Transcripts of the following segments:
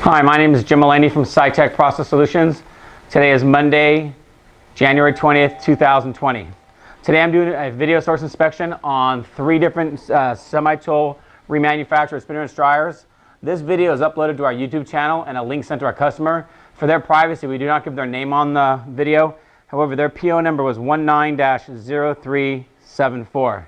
Hi, my name is Jim Mullany from SciTech Process Solutions. Today is Monday, January 20th, 2020. Today I'm doing a video source inspection on 3 different semi-tool remanufactured spin wrench dryers. This video is uploaded to our YouTube channel and a link sent to our customer. For their privacy, we do not give their name on the video. However, their PO number was 19-0374.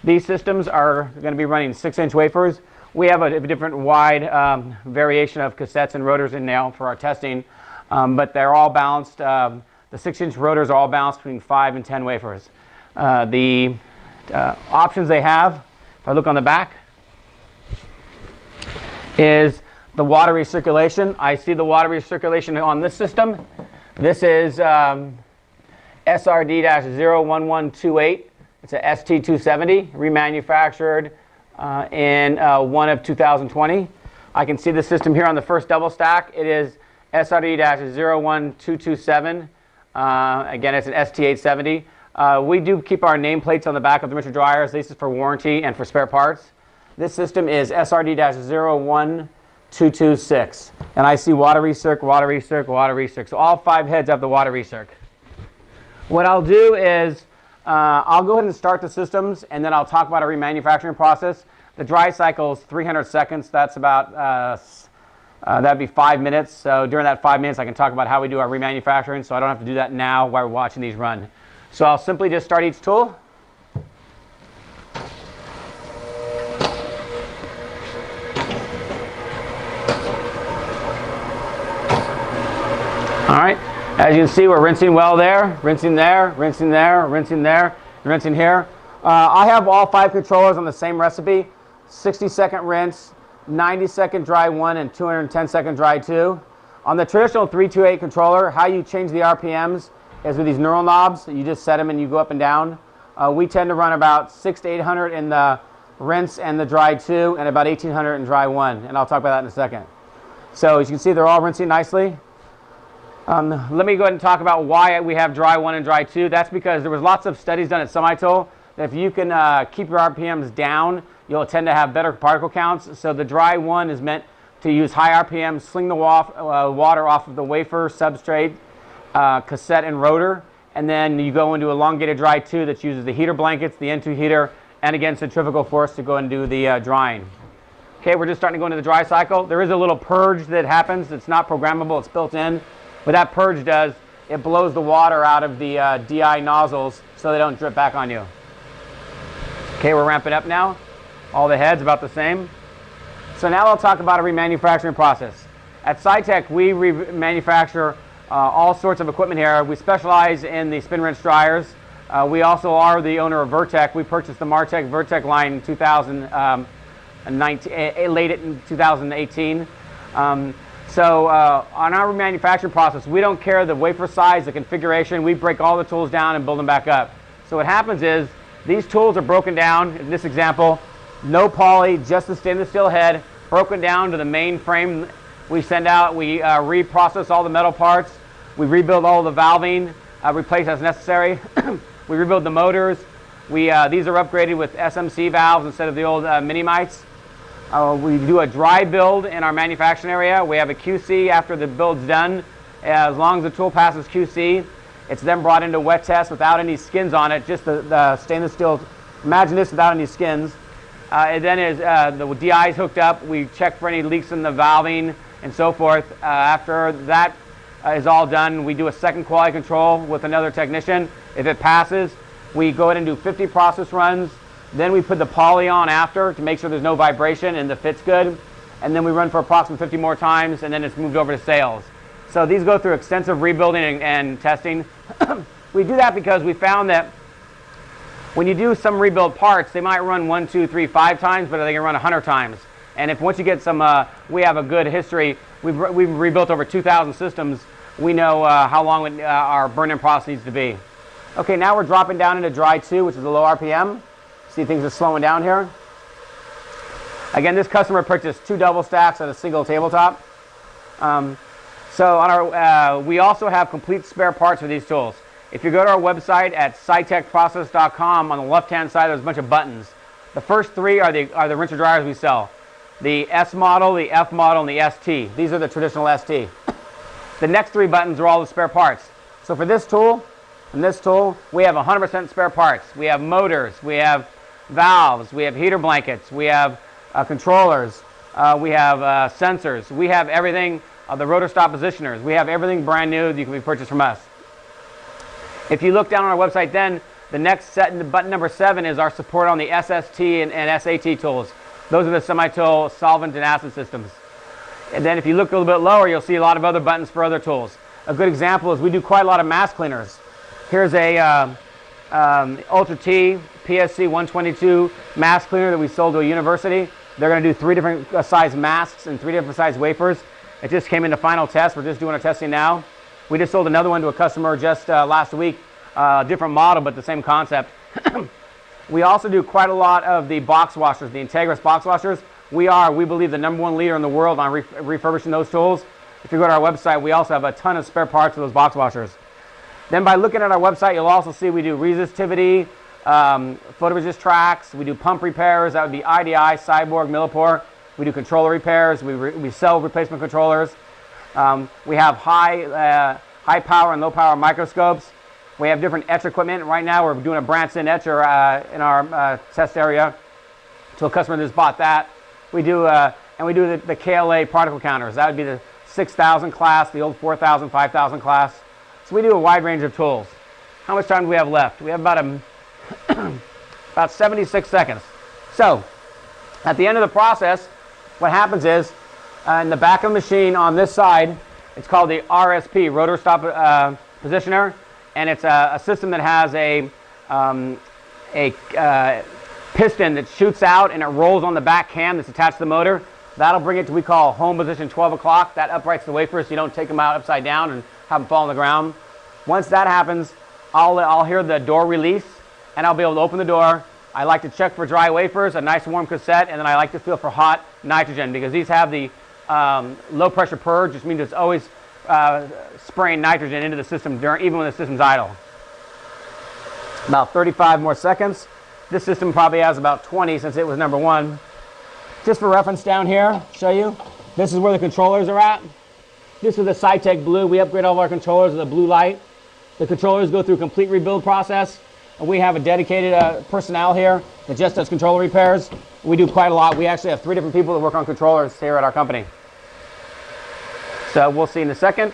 These systems are going to be running 6-inch wafers. We have a different wide variation of cassettes and rotors in now for our testing, but they're all balanced. The 6-inch rotors are all balanced between 5 and 10 wafers. The options they have, if I look on the back, is the water recirculation. I see the water recirculation on this system. This is SRD-01128. It's a ST-270, remanufactured in 1 of 2020. I can see the system here on the first double stack. It is SRD-01227. Again, it's an ST-870. We do keep our nameplates on the back of the Richard dryers. This is for warranty and for spare parts. This system is SRD-01226. And I see water recirc, water recirc, water recirc. So all 5 heads have the water recirc. What I'll do is I'll go ahead and start the systems, and then I'll talk about our remanufacturing process. The dry cycle is 300 seconds. That's about, that'd be 5 minutes. So during that 5 minutes, I can talk about how we do our remanufacturing, so I don't have to do that now while we're watching these run. So I'll simply just start each tool. All right. As you can see, we're rinsing well there, rinsing there, rinsing there, rinsing there, rinsing here. I have all 5 controllers on the same recipe: 60-second rinse, 90-second dry 1, and 210-second dry 2. On the traditional 328 controller, how you change the RPMs is with these knurl knobs. You just set them and you go up and down. We tend to run about 600 to 800 in the rinse and the dry 2, and about 1800 in dry 1. And I'll talk about that in a second. So as you can see, they're all rinsing nicely. Let me go ahead and talk about why we have dry 1 and dry 2. That's because there was lots of studies done at Semi-Tool that if you can keep your RPMs down, you'll tend to have better particle counts. So the dry 1 is meant to use high RPMs, sling the water off of the wafer, substrate, cassette, and rotor. And then you go into elongated dry 2 that uses the heater blankets, the N2 heater, and again centrifugal force to go and do the drying. Okay, we're just starting to go into the dry cycle. There is a little purge that happens. It's not programmable. It's built in. What that purge does, it blows the water out of the DI nozzles so they don't drip back on you. Okay, we're ramping up now. All the heads about the same. So now I'll talk about a remanufacturing process. At SciTech, we manufacture all sorts of equipment here. We specialize in the spin wrench dryers. We also are the owner of Vertec. We purchased the Martech Vertec line in 2019, late in 2018. So on our manufacturing process, we don't care the wafer size, the configuration. We break all the tools down and build them back up. So what happens is these tools are broken down. In this example, no poly, just the stainless steel head, broken down to the main frame. We send out, we reprocess all the metal parts. We rebuild all the valving, replace as necessary. We rebuild the motors. These are upgraded with SMC valves instead of the old mini-mites. We do a dry build in our manufacturing area. We have a QC after the build's done. As long as the tool passes QC, it's then brought into wet test without any skins on it, just the stainless steel. Imagine this without any skins. And then as the DI is hooked up, we check for any leaks in the valving and so forth. After that is all done, we do a second quality control with another technician. If it passes, we go ahead and do 50 process runs. Then we put the poly on after to make sure there's no vibration and the fit's good. And then we run for approximately 50 more times, and then it's moved over to sales. So these go through extensive rebuilding and testing. We do that because we found that when you do some rebuild parts, they might run 1, 2, 3, 5 times, but they can run 100 times. And if once you get some, we have a good history. We've rebuilt over 2,000 systems. We know how long our burn-in process needs to be. Okay, now we're dropping down into dry 2, which is a low RPM. See, things are slowing down here. Again, this customer purchased 2 double stacks and a single tabletop. So on our, we also have complete spare parts for these tools. If you go to our website at scitechprocess.com, on the left-hand side there's a bunch of buttons. The first 3 are the rinser dryers we sell. the S model, the F model, and the ST. These are the traditional ST. The next three buttons are all the spare parts. So for this tool and this tool, we have 100% spare parts. We have motors, we have valves, we have heater blankets, we have controllers, we have sensors, we have everything, the rotor stop positioners. We have everything brand new that you can be purchased from us. If you look down on our website then, the next set, button number 7, is our support on the SST and SAT tools. Those are the semi-tool solvent and acid systems. And then if you look a little bit lower, you'll see a lot of other buttons for other tools. A good example is we do quite a lot of mask cleaners. Here's a Ultra T PSC 122 mask cleaner that we sold to a university. They're going to do 3 different size masks and 3 different size wafers. It just came into final test. We're just doing our testing now. We just sold another one to a customer just last week. Different model, but the same concept. We also do quite a lot of the box washers, the Integris box washers. We believe, the #1 leader in the world on refurbishing those tools. If you go to our website, we also have a ton of spare parts for those box washers. Then by looking at our website, you'll also see we do resistivity, photoresist tracks, we do pump repairs. That would be IDI, Cyborg, Millipore. We do controller repairs. We sell replacement controllers. We have high power and low power microscopes. We have different etch equipment. Right now we're doing a Branson etcher in our test area. So a customer just bought that. We do, and we do the KLA particle counters. That would be the 6,000 class, the old 4,000, 5,000 class. So we do a wide range of tools. How much time do we have left? We have about 76 seconds. So at the end of the process, what happens is in the back of the machine on this side, it's called the RSP, Rotor Stop Positioner. And it's a system that has a piston that shoots out and it rolls on the back cam that's attached to the motor. That'll bring it to we call home position 12 o'clock. That uprights the wafers so you don't take them out upside down and have them fall on the ground. Once that happens, I'll hear the door release and I'll be able to open the door. I like to check for dry wafers, a nice warm cassette, and then I like to feel for hot nitrogen because these have the low pressure purge, which means it's always spraying nitrogen into the system even when the system's idle. About 35 more seconds. This system probably has about 20 since it was #1. Just for reference down here, show you, this is where the controllers are at. This is the Cytec Blue. We upgrade all of our controllers with a blue light. The controllers go through a complete rebuild process. And we have a dedicated personnel here that just does controller repairs. We do quite a lot. We actually have 3 different people that work on controllers here at our company. So we'll see in a second.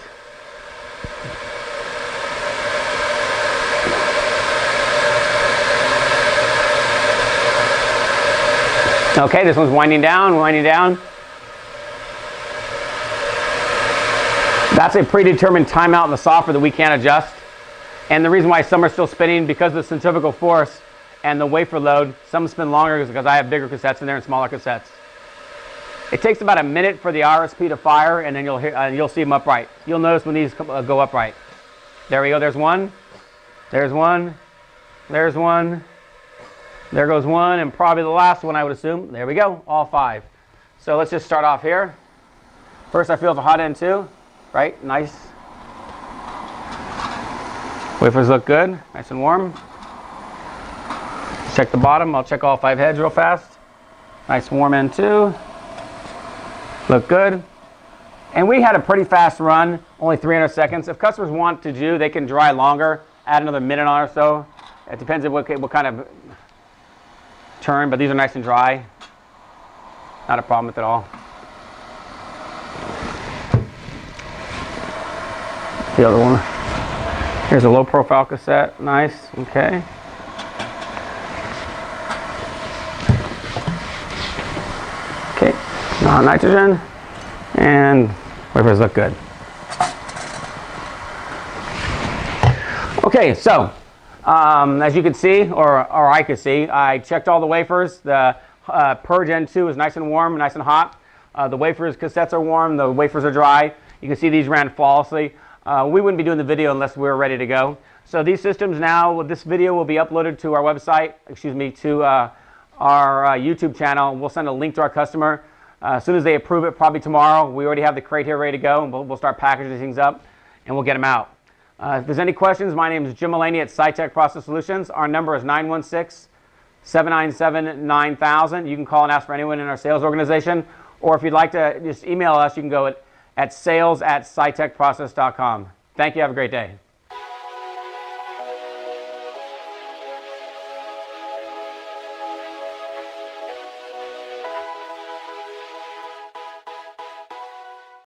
Okay, this one's winding down, winding down. That's a predetermined timeout in the software that we can't adjust. And the reason why some are still spinning, because of the centrifugal force and the wafer load, some spin longer because I have bigger cassettes in there and smaller cassettes. It takes about a minute for the RSP to fire, and then you'll see them upright. You'll notice when these go upright. There we go. There's one. There's one. There's one. There goes one, and probably the last one, I would assume. There we go. All 5. So let's just start off here. First, I feel the hot end too. Right? Nice. Wafers look good. Nice and warm. Check the bottom. I'll check all 5 heads real fast. Nice warm end too. Look good. And we had a pretty fast run, only 300 seconds. If customers want to do, they can dry longer, add another minute on or so. It depends on what kind of turn, but these are nice and dry. Not a problem with it all. The other one. Here's a low profile cassette. Nice. Okay. Okay. Non-nitrogen. And wafers look good. Okay, so as you can see, or I could see, I checked all the wafers. The purge N2 is nice and warm, nice and hot. The wafers, cassettes are warm, the wafers are dry. You can see these ran flawlessly. We wouldn't be doing the video unless we were ready to go. So these systems now, this video will be uploaded to our website, to our YouTube channel. We'll send a link to our customer. As soon as they approve it, probably tomorrow, we already have the crate here ready to go, and we'll start packaging things up, and we'll get them out. If there's any questions, my name is Jim Mullany at SciTech Process Solutions. Our number is 797-9000. You can call and ask for anyone in our sales organization. Or if you'd like to just email us, you can go at sales@scitechprocess.com. Thank you. Have a great day.